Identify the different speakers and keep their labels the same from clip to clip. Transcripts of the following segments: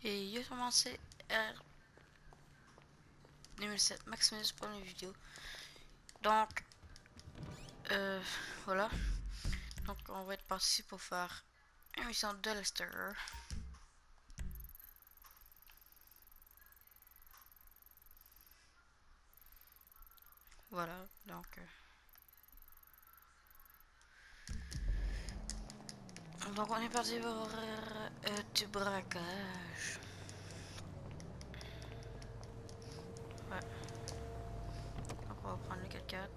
Speaker 1: Et yo commencé R 2007 Maximus pour une vidéo. Donc euh, voilà. Donc on va être parti pour faire une mission de Lester. Voilà, donc on est parti pour du braquage. Ouais. Donc on va prendre le 4x4.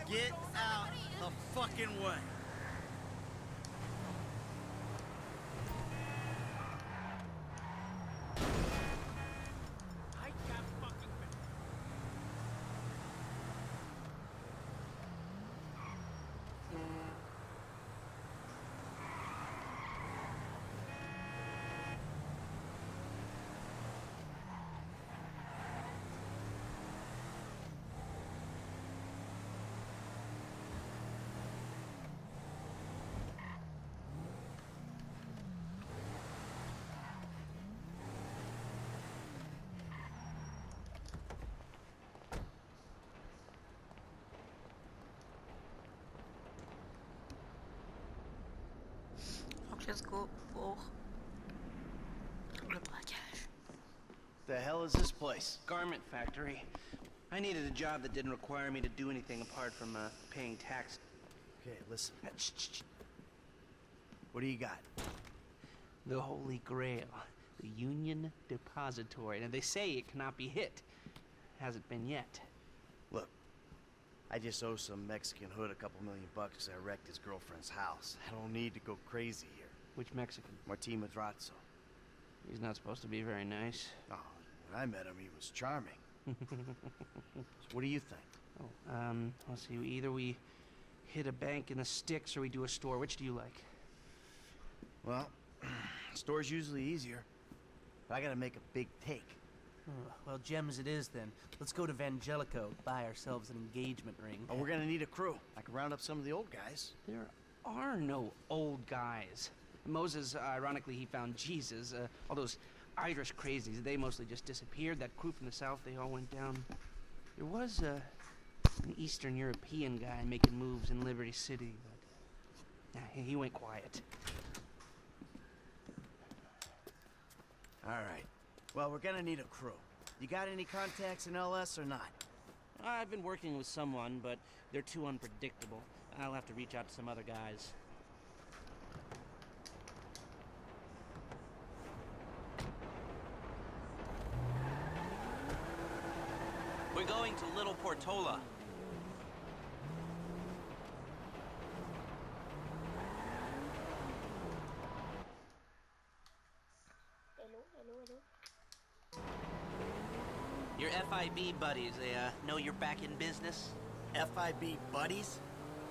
Speaker 2: Get out the fucking way. I can't fucking...
Speaker 1: Donc let's go pour le braquage.
Speaker 3: The hell is this place?
Speaker 4: Garment factory. I needed a job that didn't require me to do anything apart from paying tax.
Speaker 3: Okay, listen. What do you got?
Speaker 4: The Holy Grail, the Union Depository. And they say it cannot be hit. Hasn't been yet.
Speaker 3: Look, I just owe some Mexican hood a couple $1 million because I wrecked his girlfriend's house. I don't need to go crazy here.
Speaker 4: Which Mexican?
Speaker 3: Martin Madrazo.
Speaker 4: He's not supposed to be very nice.
Speaker 3: Oh, when I met him, he was charming. So what do you think?
Speaker 4: Oh, let's see. Either we hit a bank in the sticks or we do a store. Which do you like?
Speaker 3: Well, store's usually easier, but I gotta make a big take.
Speaker 5: Well, gems it is then. Let's go to Vangelico, buy ourselves an engagement ring.
Speaker 3: Oh, we're gonna need a crew. I can round up some of the old guys.
Speaker 4: There are no old guys. Moses, ironically, he found Jesus. All those Irish crazies, they mostly just disappeared. That crew from the south, they all went down. There was an Eastern European guy making moves in Liberty City, but he went quiet.
Speaker 3: All right. Well, we're gonna need a crew. You got any contacts in LS or not?
Speaker 4: I've been working with someone, but they're too unpredictable. I'll have to reach out to some other guys.
Speaker 6: We're going to Little Portola. Your FIB buddies, they know you're back in business?
Speaker 2: FIB buddies?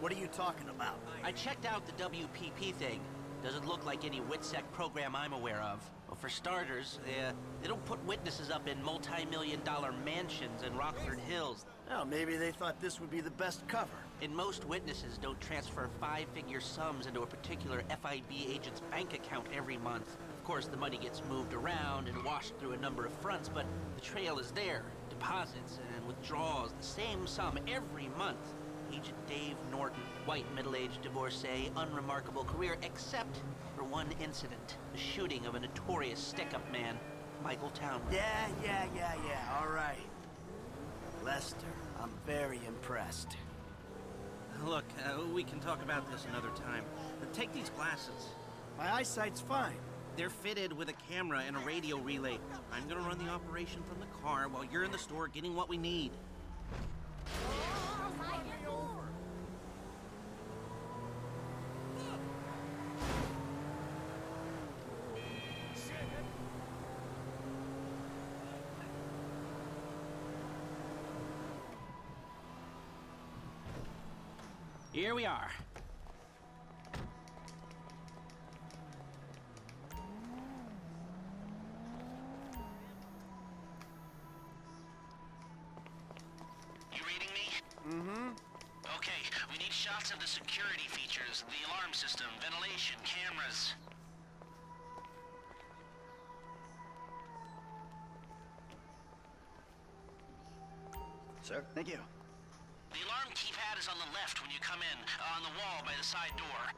Speaker 2: What are you talking about?
Speaker 6: I checked out the WPP thing. Doesn't look like any WITSEC program I'm aware of. Well, for starters, they don't put witnesses up in multi-million-dollar mansions in Rockford Hills.
Speaker 2: Well, maybe they thought this would be the best cover.
Speaker 6: And most witnesses don't transfer five-figure sums into a particular FIB agent's bank account every month. Of course, the money gets moved around and washed through a number of fronts, but the trail is there. Deposits and withdrawals, the same sum every month. Agent Dave Norton, white middle-aged divorcee, unremarkable career, except for one incident. The shooting of a notorious stick-up man, Michael Townley.
Speaker 2: Yeah, all right. Lester, I'm very impressed.
Speaker 6: Look, we can talk about this another time. Take these glasses.
Speaker 2: My eyesight's fine.
Speaker 6: They're fitted with a camera and a radio relay. I'm gonna run the operation from the car while you're in the store getting what we need. Here we are. You reading me?
Speaker 2: Mm-hmm.
Speaker 6: Okay, we need shots of the security features, the alarm system, ventilation, cameras.
Speaker 2: Sir, thank you.
Speaker 6: The alarm keypad is on the left when you come in, on the wall by the side door.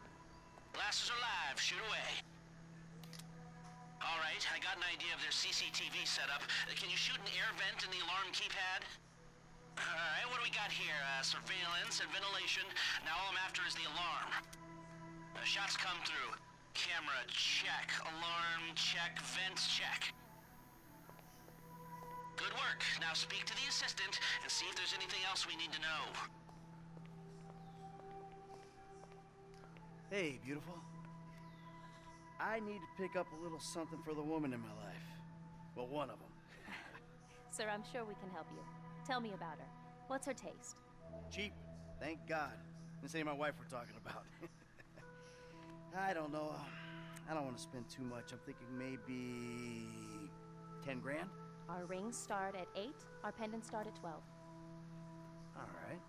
Speaker 6: Glasses are live, shoot away. All right, I got an idea of their CCTV setup. Can you shoot an air vent in the alarm keypad? All right, what do we got here? Surveillance and ventilation. Now all I'm after is the alarm. Shots come through. Camera, check. Alarm, check. Vents, check. Good work. Now speak to the assistant and see if there's anything else we need to know.
Speaker 3: Hey, beautiful. I need to pick up a little something for the woman in my life. Well, one of them.
Speaker 7: Sir, I'm sure we can help you. Tell me about her. What's her taste?
Speaker 3: Cheap, thank God. This ain't my wife we're talking about. I don't know. I don't want to spend too much. I'm thinking maybe 10 grand.
Speaker 7: Our rings start at 8, our pendants start at 12.
Speaker 3: All right.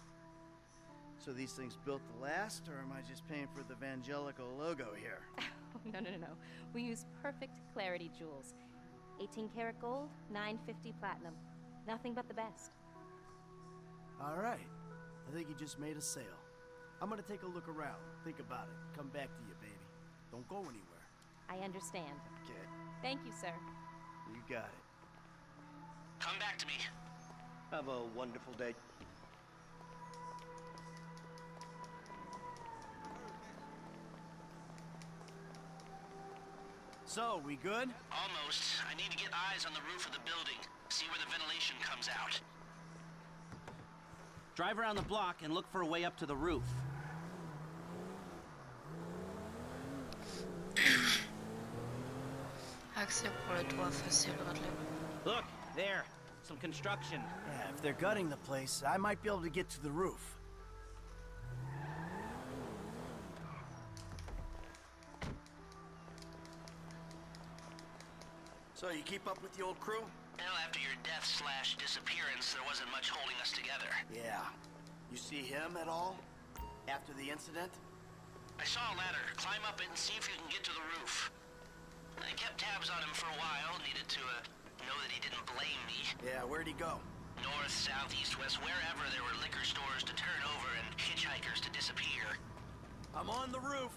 Speaker 3: So these things built to last, or am I just paying for the Vangelico logo here?
Speaker 7: No. We use perfect clarity jewels. 18 karat gold, 950 platinum. Nothing but the best.
Speaker 3: All right. I think you just made a sale. I'm gonna take a look around. Think about it. Come back to you, baby. Don't go anywhere.
Speaker 7: I understand.
Speaker 3: Okay.
Speaker 7: Thank you, sir.
Speaker 3: You got it.
Speaker 6: Come back to me.
Speaker 2: Have a wonderful day.
Speaker 3: So, we good?
Speaker 6: Almost. I need to get eyes on the roof of the building. See where the ventilation comes out. Drive around the block and look for a way up to the roof.
Speaker 1: Accès pour le toit facile, regarde-le.
Speaker 6: Look, there. Some construction.
Speaker 3: Yeah, if they're gutting the place, I might be able to get to the roof.
Speaker 2: So, you keep up with the old crew?
Speaker 6: Well, after your death/disappearance, there wasn't much holding us together.
Speaker 2: Yeah. You see him at all? After the incident?
Speaker 6: I saw a ladder. Climb up it and see if you can get to the roof. I kept tabs on him for a while. Needed to know that he didn't blame me.
Speaker 2: Yeah, where'd he go?
Speaker 6: North, south, east, west, wherever there were liquor stores to turn over and hitchhikers to disappear.
Speaker 2: I'm on the roof.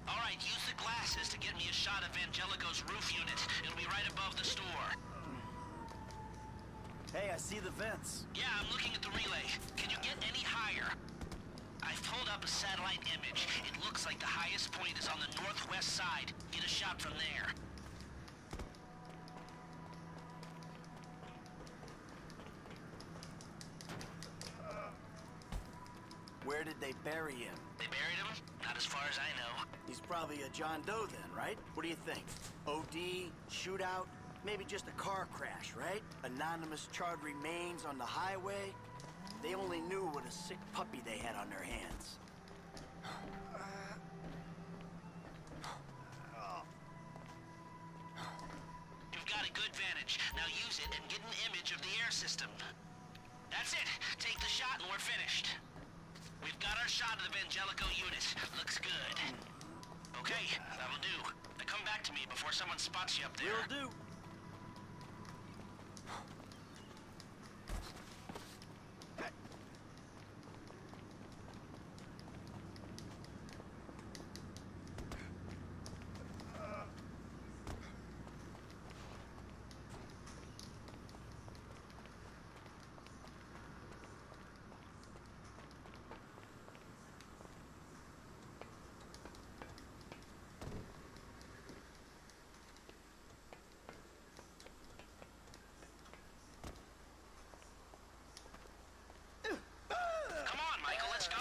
Speaker 6: All right, use the glasses to get me a shot of Vangelico's roof unit. It'll be right above the store.
Speaker 2: Hey, I see the vents.
Speaker 6: Yeah, I'm looking at the relay. Can you get any higher? I've pulled up a satellite image. It looks like the highest point is on the northwest side. Get a shot from there.
Speaker 2: Where did they bury him?
Speaker 6: They buried him? Not as far as I know.
Speaker 2: He's probably a John Doe then, right? What do you think? OD, shootout, maybe just a car crash, right? Anonymous charred remains on the highway? if they only knew what a sick puppy they had on their hands.
Speaker 6: You've got a good vantage. Now use it and get an image of the air system. That's it. Take the shot and we're finished. We've got our shot of the Vangelico unit. Looks good. Okay, that'll do. Now come back to me before someone spots you up there.
Speaker 2: Will do.
Speaker 6: Come on, Michael, let's go.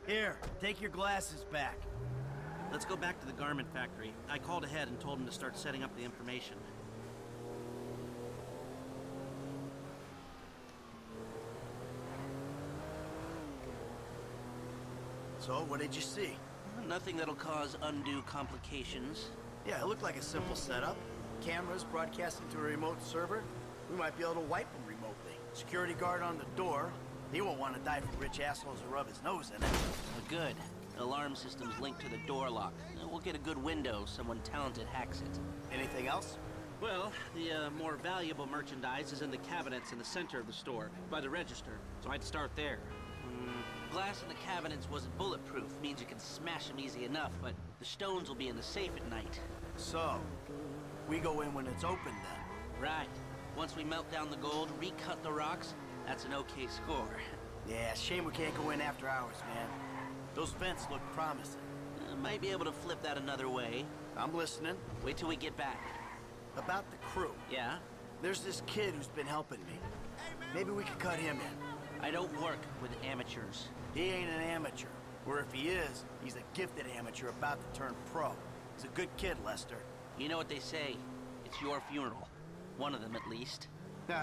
Speaker 3: Here, take your glasses back.
Speaker 5: Let's go back to the garment factory. I called ahead and told him to start setting up the information.
Speaker 3: So, what did you see?
Speaker 5: Nothing that'll cause undue complications.
Speaker 3: Yeah, it looked like a simple setup. Cameras broadcasting to a remote server. We might be able to wipe them remotely. Security guard on the door. He won't want to die for rich assholes who rub his nose in it.
Speaker 5: Good. Alarm system's linked to the door lock. We'll get a good window. Someone talented hacks it.
Speaker 3: Anything else?
Speaker 5: Well, the more valuable merchandise is in the cabinets in the center of the store, by the register, so I'd start there. Glass in the cabinets wasn't bulletproof, means you can smash them easy enough, but the stones will be in the safe at night.
Speaker 3: So, we go in when it's open then.
Speaker 5: Right. Once we melt down the gold, recut the rocks, that's an okay score.
Speaker 3: Yeah, shame we can't go in after hours, man. Those vents look promising.
Speaker 5: Might be able to flip that another way.
Speaker 3: I'm listening.
Speaker 5: Wait till we get back.
Speaker 3: About the crew.
Speaker 5: Yeah?
Speaker 3: There's this kid who's been helping me. Maybe we could cut him in.
Speaker 5: I don't work with amateurs.
Speaker 3: He ain't an amateur. Or if he is, he's a gifted amateur about to turn pro. He's a good kid, Lester.
Speaker 5: You know what they say. It's your funeral. One of them, at least.
Speaker 8: Here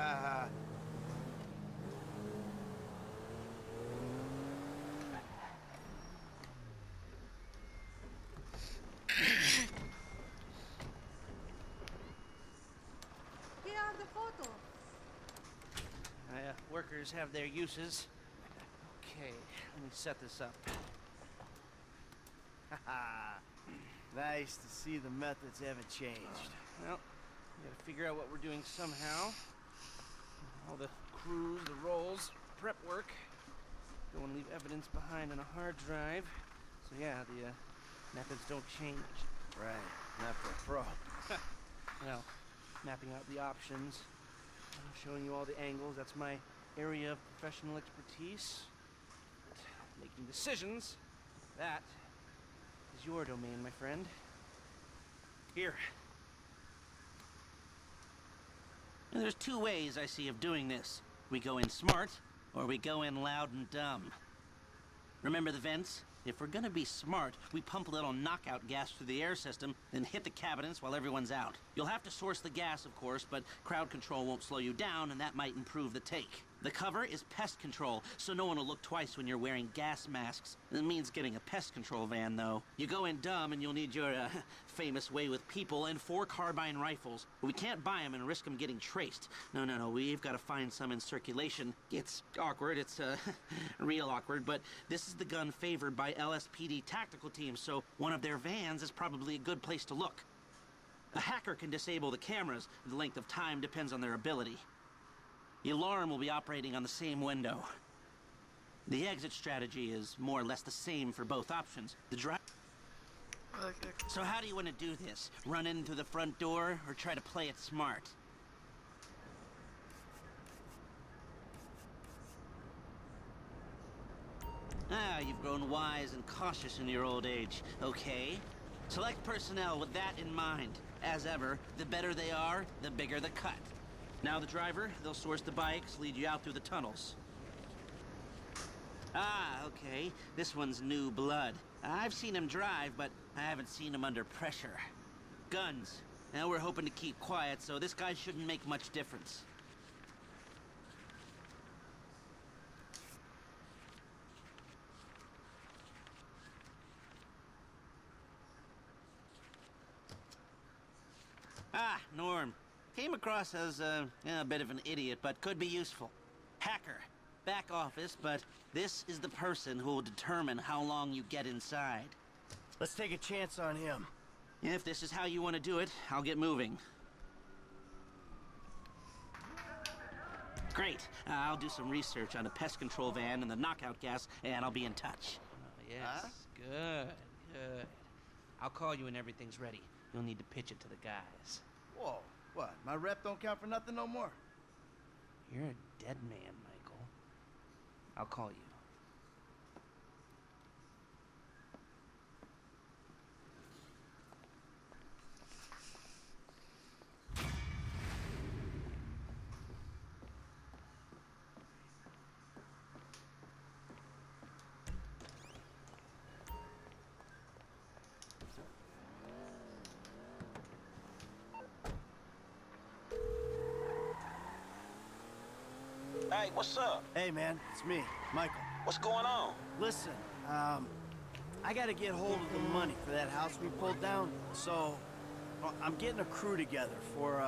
Speaker 8: are the photos.
Speaker 5: Workers have their uses. Okay, let me set this up.
Speaker 3: Nice to see the methods haven't changed.
Speaker 4: Well, we gotta figure out what we're doing somehow. All the crews, the rolls, prep work. Don't want to leave evidence behind on a hard drive. So yeah, the methods don't change.
Speaker 3: Right, not for a pro.
Speaker 4: Well, mapping out the options, showing you all the angles. That's my area of professional expertise. But making decisions, that is your domain, my friend. Here.
Speaker 5: And there's two ways I see of doing this. We go in smart, or we go in loud and dumb. Remember the vents? If we're gonna be smart, we pump a little knockout gas through the air system, then hit the cabinets while everyone's out. You'll have to source the gas, of course, but crowd control won't slow you down, and that might improve the take. The cover is pest control, so no one will look twice when you're wearing gas masks. It means getting a pest control van, though. You go in dumb, and you'll need your, famous way with people and 4 carbine rifles. But we can't buy them and risk them getting traced. No, we've got to find some in circulation. It's awkward, it's, real awkward, but this is the gun favored by LSPD tactical teams, so one of their vans is probably a good place to look. A hacker can disable the cameras. The length of time depends on their ability. The alarm will be operating on the same window. The exit strategy is more or less the same for both options. The drive.
Speaker 1: Okay.
Speaker 5: So how do you want to do this? Run in through the front door, or try to play it smart? Ah, you've grown wise and cautious in your old age. Okay. Select personnel with that in mind. As ever, the better they are, the bigger the cut. Now the driver, they'll source the bikes, lead you out through the tunnels. Ah, okay. This one's new blood. I've seen him drive, but I haven't seen him under pressure. Guns. Now we're hoping to keep quiet, so this guy shouldn't make much difference. Ah, Norm. Came across as a bit of an idiot, but could be useful. Hacker. Back office, but this is the person who will determine how long you get inside.
Speaker 3: Let's take a chance on him.
Speaker 5: If this is how you want to do it, I'll get moving. Great. I'll do some research on the pest control van and the knockout gas, and I'll be in touch.
Speaker 4: Oh, yes. Good, good. I'll call you when everything's ready. You'll need to pitch it to the guys.
Speaker 3: Whoa, what? My rep don't count for nothing no more?
Speaker 4: You're a dead man, Michael. I'll call you.
Speaker 6: Hey, what's up?
Speaker 3: Hey, man, it's me, Michael.
Speaker 6: What's going on?
Speaker 3: Listen, I gotta get hold of the money for that house we pulled down, so I'm getting a crew together for,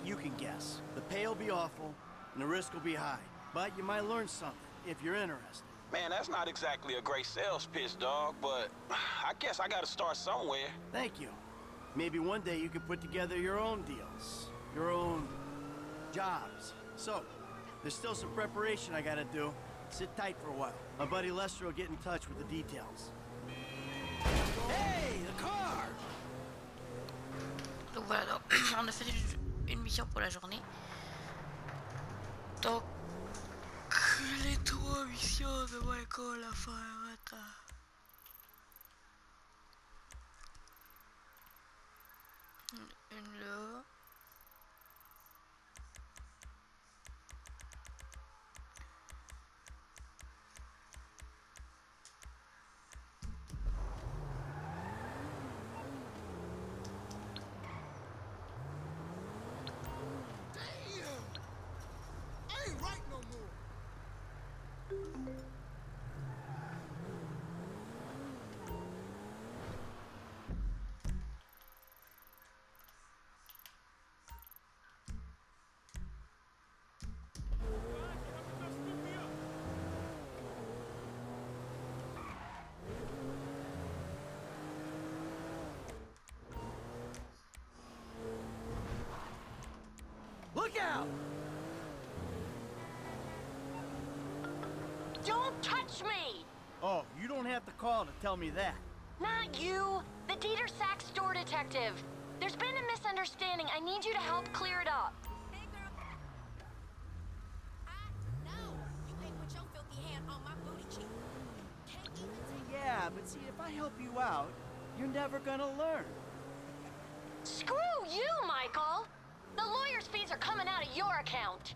Speaker 3: you can guess. The pay will be awful, and the risk will be high, but you might learn something if you're interested.
Speaker 6: Man, that's not exactly a great sales pitch, dog, but I guess I gotta start somewhere.
Speaker 3: Thank you. Maybe one day you could put together your own deals, your own jobs. So, there's still some preparation I gotta do. Sit tight for a while. My buddy Lester will get in touch with the details. Hey, the car!
Speaker 1: Donc voilà, donc, on a fait une mission pour la journée. Donc, les 3 missions de Michael à faire. Une là.
Speaker 3: Look out!
Speaker 8: Don't touch me!
Speaker 3: Oh, you don't have to call to tell me that.
Speaker 8: Not you! The Dieter Sachs store detective. There's been a misunderstanding. I need you to help clear it up.
Speaker 9: Hey, girl. No! You ain't put your filthy hand on my booty cheek. Can't even take
Speaker 3: Yeah, but see, if I help you out, you're never gonna learn.
Speaker 8: Screw you, Michael! The lawyer's fees are coming out of your account.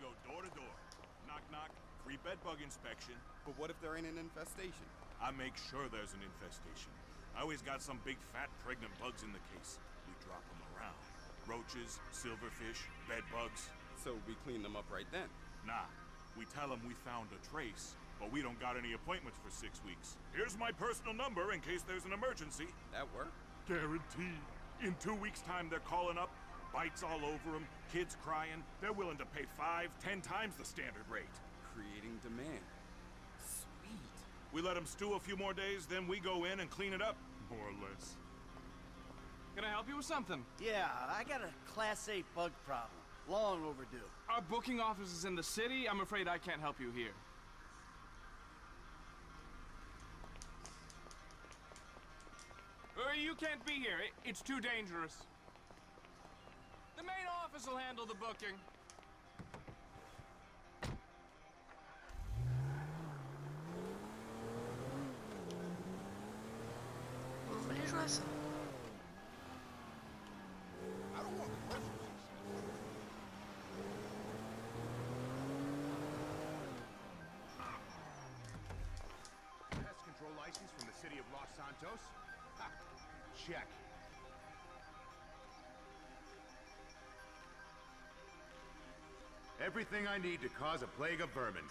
Speaker 10: go door to door. Knock, knock. Free bed bug inspection.
Speaker 11: But what if there ain't an infestation?
Speaker 10: I make sure there's an infestation. I always got some big fat pregnant bugs in the case. We drop them around. Roaches, silverfish, bed bugs.
Speaker 11: So we clean them up right then.
Speaker 10: Nah, we tell them we found a trace, but we don't got any appointments for 6 weeks. Here's my personal number in case there's an emergency.
Speaker 11: That work?
Speaker 10: Guaranteed. In 2 weeks' time, they're calling up. Bites all over them, kids crying. They're willing to pay 5, 10 times the standard rate.
Speaker 11: Creating demand. Sweet.
Speaker 10: We let them stew a few more days, then we go in and clean it up, more or less.
Speaker 4: Can I help you with something?
Speaker 3: Yeah, I got a Class A bug problem. Long overdue.
Speaker 4: Our booking office is in the city. I'm afraid I can't help you here. You can't be here. It's too dangerous. The main office will handle the booking.
Speaker 1: Vous voulez jouer à ça?
Speaker 12: Pest control license from the city of Los Santos? Ha, check. Everything I need to cause a plague of vermin.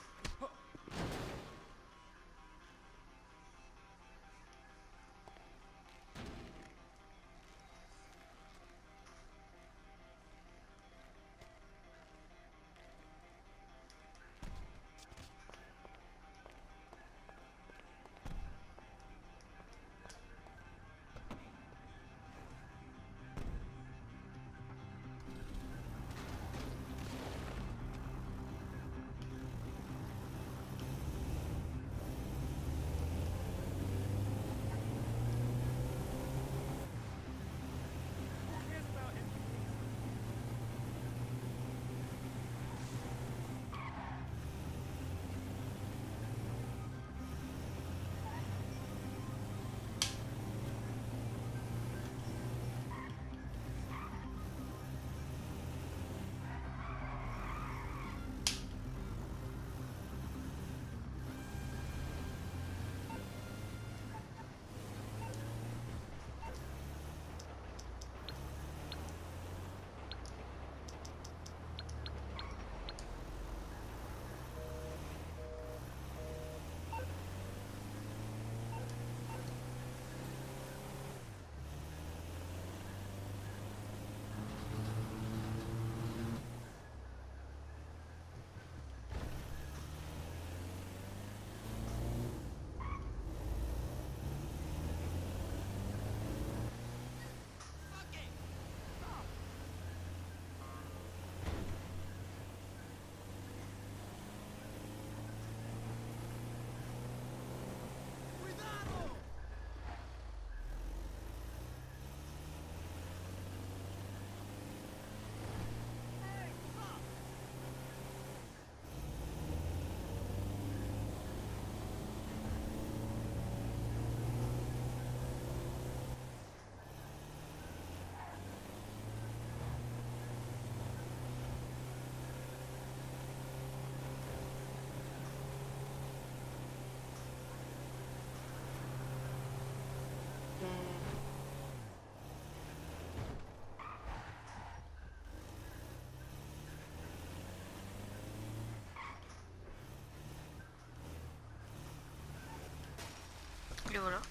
Speaker 1: Et voilà.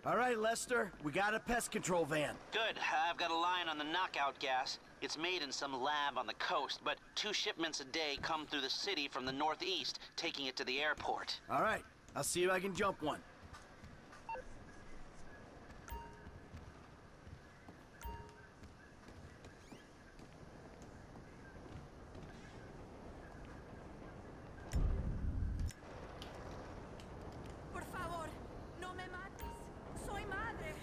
Speaker 3: All right, Lester, we got a pest control van.
Speaker 5: Good. I've got a line on the knockout gas. It's made in some lab on the coast, but 2 shipments a day come through the city from the northeast, taking it to the airport.
Speaker 3: All right, I'll see if I can jump one.
Speaker 9: Por favor, no me mates. Soy madre.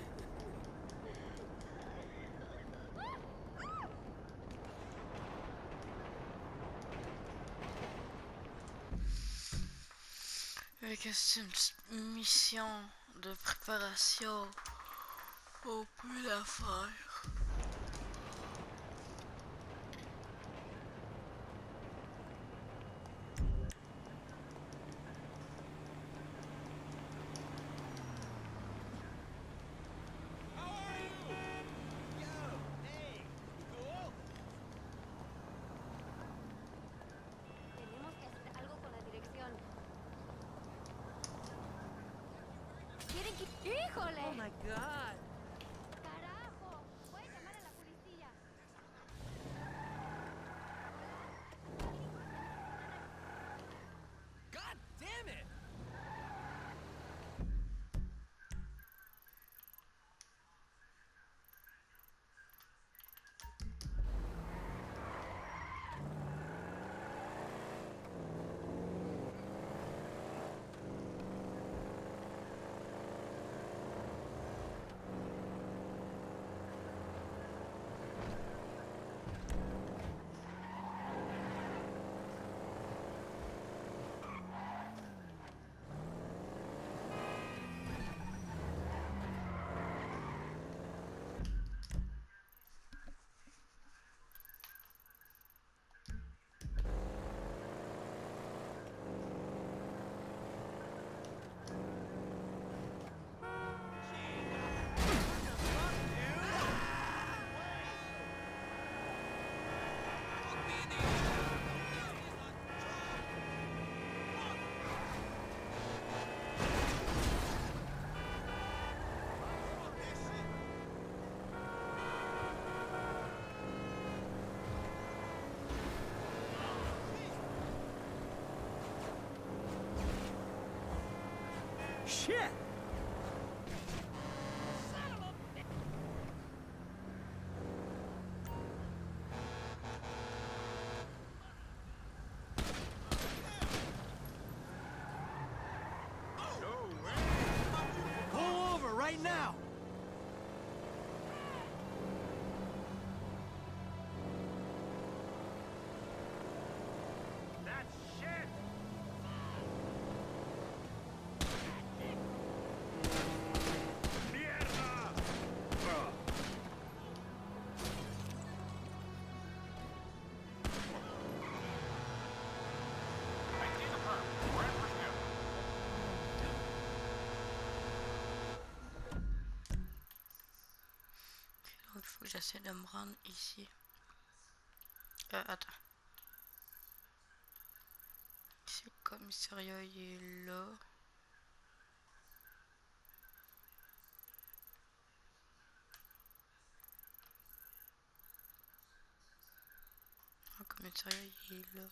Speaker 1: Avec une petite mission de préparation, on peut la faire.
Speaker 7: Tenemos que hacer algo con la dirección. ¡Quieren que... ¡Híjole!
Speaker 9: Oh my god.
Speaker 7: ¡Carajo! Voy a llamar a la policía.
Speaker 9: God damn it!
Speaker 3: Shit! Pull over right now!
Speaker 12: That's shit! Mierda!
Speaker 10: I see the perp. We're in pursuit.
Speaker 1: Donc il faut que j'essaie de me rendre ici. Attends. Ici le commissariat il est là. Le commissariat il est là.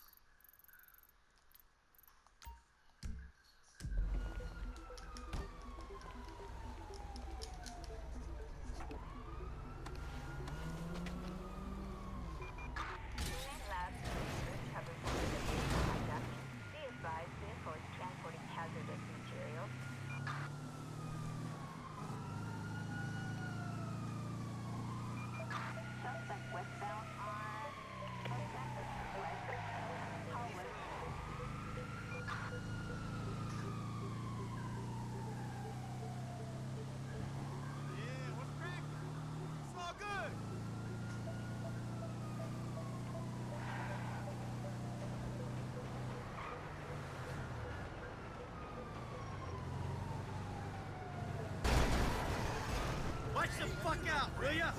Speaker 3: Watch the fuck out, will ya?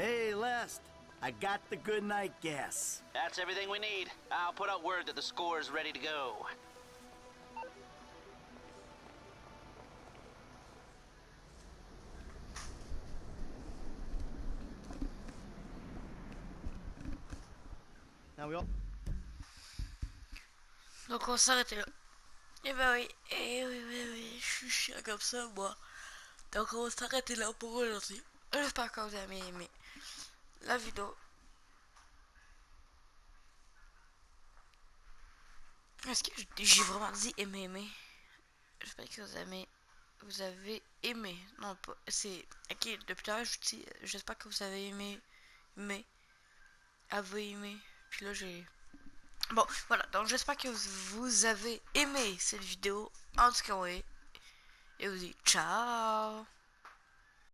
Speaker 3: Hey, Lest. I got the good night gas.
Speaker 5: That's everything we need. I'll put out word that the score is ready to go.
Speaker 3: Now we all...
Speaker 1: Donc on s'arrête là. Et bah oui, et oui, oui, oui, je suis chiant comme ça, moi. Donc on va s'arrêter là pour aujourd'hui. J'espère que vous avez aimé la vidéo. Est-ce que j'ai vraiment dit aimer? J'espère que vous avez aimé. Non, pas, c'est... Ok, depuis tout à l'heure, je dis, j'espère que vous avez aimé, avez aimé. Puis là, j'ai... Bon, voilà, donc j'espère que vous avez aimé cette vidéo. En tout cas, oui. Et vous dis ciao.